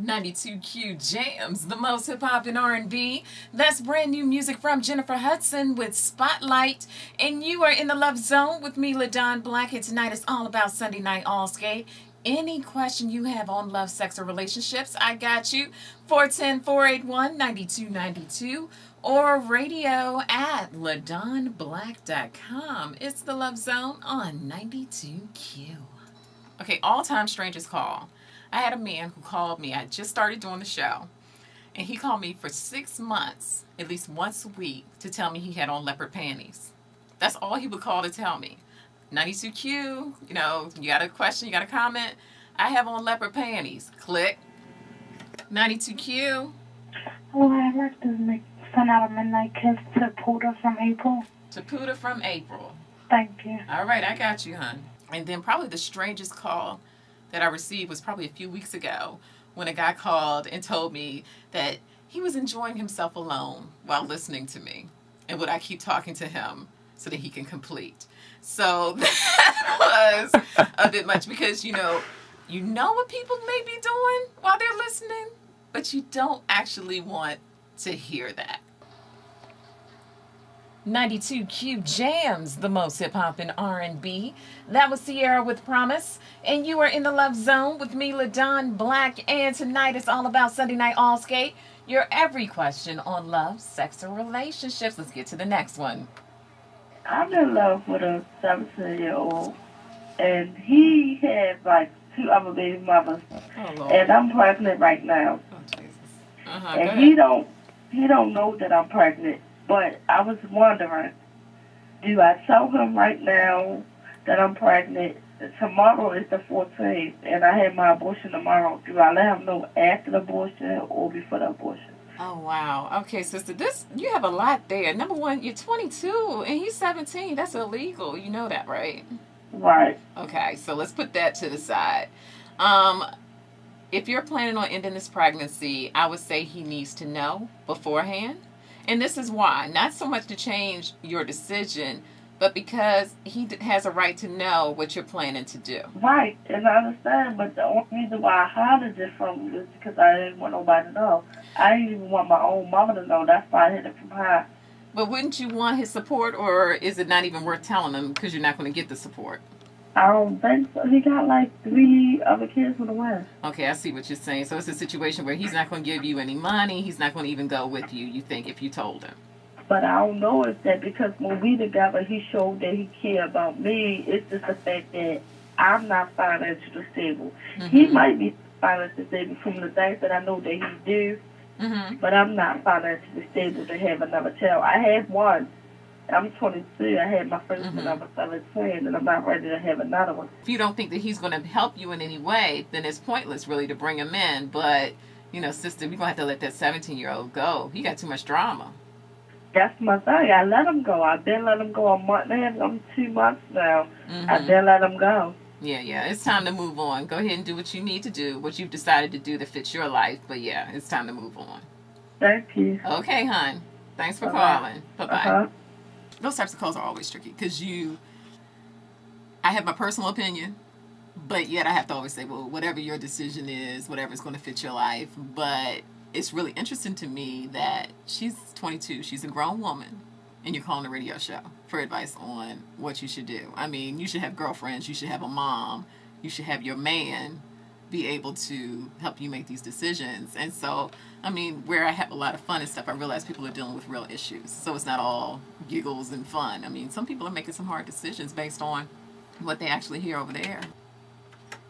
92Q Jams, the most hip-hop and R&B. That's brand new music from Jennifer Hudson with Spotlight. And you are in the Love Zone with me, LaDawn Black. And tonight is all about Sunday Night All Skate. Any question you have on love, sex, or relationships, I got you. 410-481-9292 or radio at LaDawnBlack.com. It's the Love Zone on 92Q. Okay, all-time strangers call. I had a man who called me. I just started doing the show. And he called me for 6 months, at least once a week, to tell me he had on leopard panties. That's all he would call to tell me. 92Q, you got a question, you got a comment? I have on leopard panties. Click. 92Q. Hello, I'd like to send out a midnight kiss to Puda from April. To Puda from April. Thank you. All right, I got you, hon. And then probably the strangest call that I received was probably a few weeks ago when a guy called and told me that he was enjoying himself alone while listening to me and would I keep talking to him so that he can complete. So that was a bit much because, you know what people may be doing while they're listening, but you don't actually want to hear that. 92Q Jams, the most hip-hop and R&B. That was Sierra with Promise. And you are in the Love Zone with me, LaDawn Black. And tonight is all about Sunday Night All Skate. Your every question on love, sex, or relationships. Let's get to the next one. I'm in love with a 17-year-old, and he had like 2 other baby mothers. Oh, Lord. And I'm pregnant right now. Oh, Jesus. And he don't know that I'm pregnant. But I was wondering, do I tell him right now that I'm pregnant? Tomorrow is the 14th, and I have my abortion tomorrow. Do I let him know after the abortion or before the abortion? Oh, wow. Okay, sister, you have a lot there. Number one, you're 22, and he's 17. That's illegal. You know that, right? Right. Okay, so let's put that to the side. If you're planning on ending this pregnancy, I would say he needs to know beforehand. And this is why. Not so much to change your decision, but because he has a right to know what you're planning to do. Right, and I understand, but the only reason why I hid it from you is because I didn't want nobody to know. I didn't even want my own mama to know. That's why I hid it from her. But wouldn't you want his support, or is it not even worth telling him because you're not going to get the support? I don't think so. He got like 3 other kids with a wife. Okay, I see what you're saying. So it's a situation where he's not going to give you any money. He's not going to even go with you, you think, if you told him. But I don't know if that, because when we together, he showed that he cared about me. It's just the fact that I'm not financially stable. Mm-hmm. He might be financially stable from the things that I know that he do, mm-hmm. but I'm not financially stable to have another child. I had one. I'm 22. I had my first when I was 17, and I'm not ready to have another one. If you don't think that he's going to help you in any way, then it's pointless, really, to bring him in. But, sister, we're going to have to let that 17-year-old go. He got too much drama. That's my thing. I let him go. I've been letting him go a month and a half. I'm 2 months now. Mm-hmm. I've been letting him go. Yeah. It's time to move on. Go ahead and do what you need to do, what you've decided to do that fits your life. But, yeah, it's time to move on. Thank you. Okay, hon. Thanks for calling. Bye-bye. Uh-huh. Those types of calls are always tricky because I have my personal opinion, but yet I have to always say, well, whatever your decision is, whatever's going to fit your life. But it's really interesting to me that she's 22, she's a grown woman, and you're calling a radio show for advice on what you should do. I mean, you should have girlfriends, you should have a mom, you should have your man be able to help you make these decisions. And so, I mean, where I have a lot of fun and stuff, I realize people are dealing with real issues. So it's not all giggles and fun. I mean, some people are making some hard decisions based on what they actually hear over there.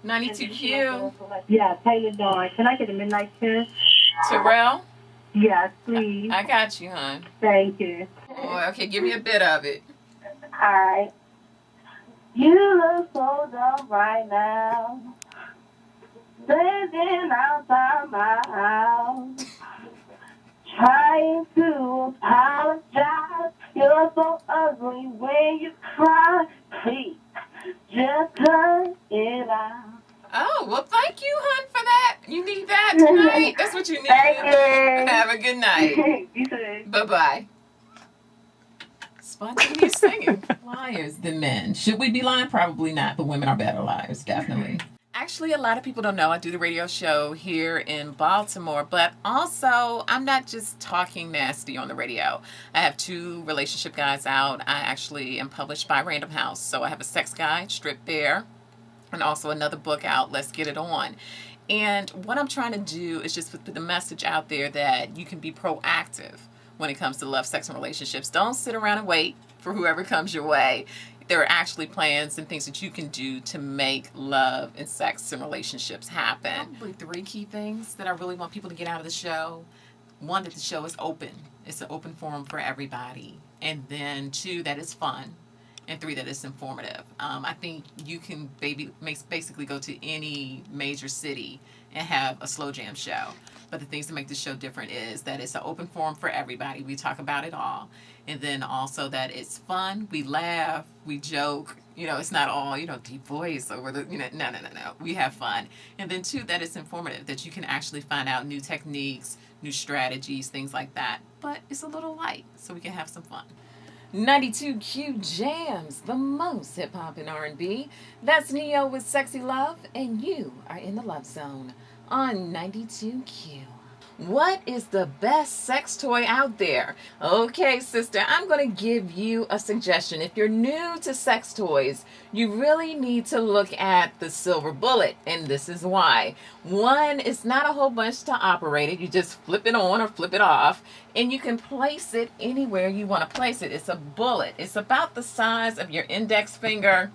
92Q. Yeah, Taylor Dawn. Can I get a midnight kiss? Terrell? Yes, please. I got you, hon. Thank you. Oh, okay, give me a bit of it. All right. You look so dumb right now. Living outside my house, trying to apologize. You're so ugly when you cry. Please, just cut it out. Oh, well, thank you, hon, for that. You need that tonight. That's what you need. Thank you. Have a good night. You too. Bye-bye. Spontaneous singing. Liars than men. Should we be lying? Probably not, but women are better liars, definitely. Actually, actually, a lot of people don't know I do the radio show here in Baltimore, but also I'm not just talking nasty on the radio. I have 2 relationship guides out. I actually am published by Random House. So I have a sex guide, Strip Bare, and also another book out, Let's Get It On. And what I'm trying to do is just put the message out there that you can be proactive when it comes to love, sex, and relationships. Don't sit around and wait for whoever comes your way. There are actually plans and things that you can do to make love and sex and relationships happen. Probably 3 key things that I really want people to get out of the show. 1, that the show is open. It's an open forum for everybody. And then 2, that it's fun. And 3, that it's informative. I think you can basically go to any major city and have a slow jam show. But the things that make this show different is that it's an open forum for everybody. We talk about it all. And then also that it's fun. We laugh. We joke. It's not all, deep voice over the, no. We have fun. And then 2, that it's informative, that you can actually find out new techniques, new strategies, things like that. But it's a little light, so we can have some fun. 92Q Jams, the most hip-hop and R&B. That's Neo with Sexy Love, and you are in the Love Zone on 92Q. What is the best sex toy out there? Okay, sister, I'm going to give you a suggestion. If you're new to sex toys, you really need to look at the silver bullet, and this is why. 1, it's not a whole bunch to operate it. You just flip it on or flip it off, and you can place it anywhere you want to place it. It's a bullet. It's about the size of your index finger,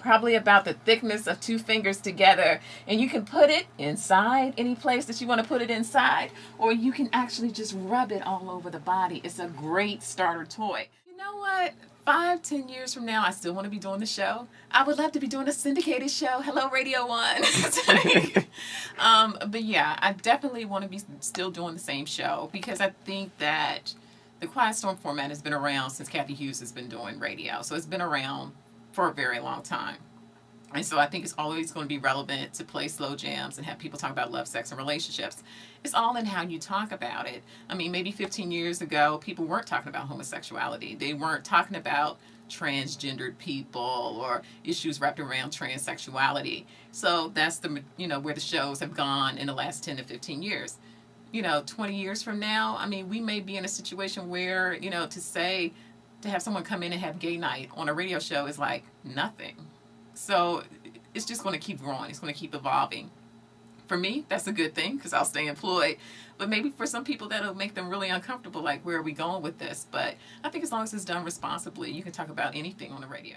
probably about the thickness of 2 fingers together, and you can put it inside any place that you want to put it inside, or you can actually just rub it all over the body. It's a great starter toy. You know what? 5-10 years from now, I still want to be doing the show. I would love to be doing a syndicated show. Hello, Radio 1. But yeah, I definitely want to be still doing the same show, because I think that the Quiet Storm format has been around since Kathy Hughes has been doing radio. So it's been around for a very long time. And so I think it's always going to be relevant to play slow jams and have people talk about love, sex, and relationships. It's all in how you talk about it. I mean, maybe 15 years ago, people weren't talking about homosexuality. They weren't talking about transgendered people or issues wrapped around transsexuality. So that's where the shows have gone in the last 10 to 15 years. 20 years from now, I mean, we may be in a situation where, to have someone come in and have gay night on a radio show is like nothing. So it's just going to keep growing. It's going to keep evolving. For me, that's a good thing, because I'll stay employed. But maybe for some people, that'll make them really uncomfortable, like, where are we going with this? But I think as long as it's done responsibly, you can talk about anything on the radio.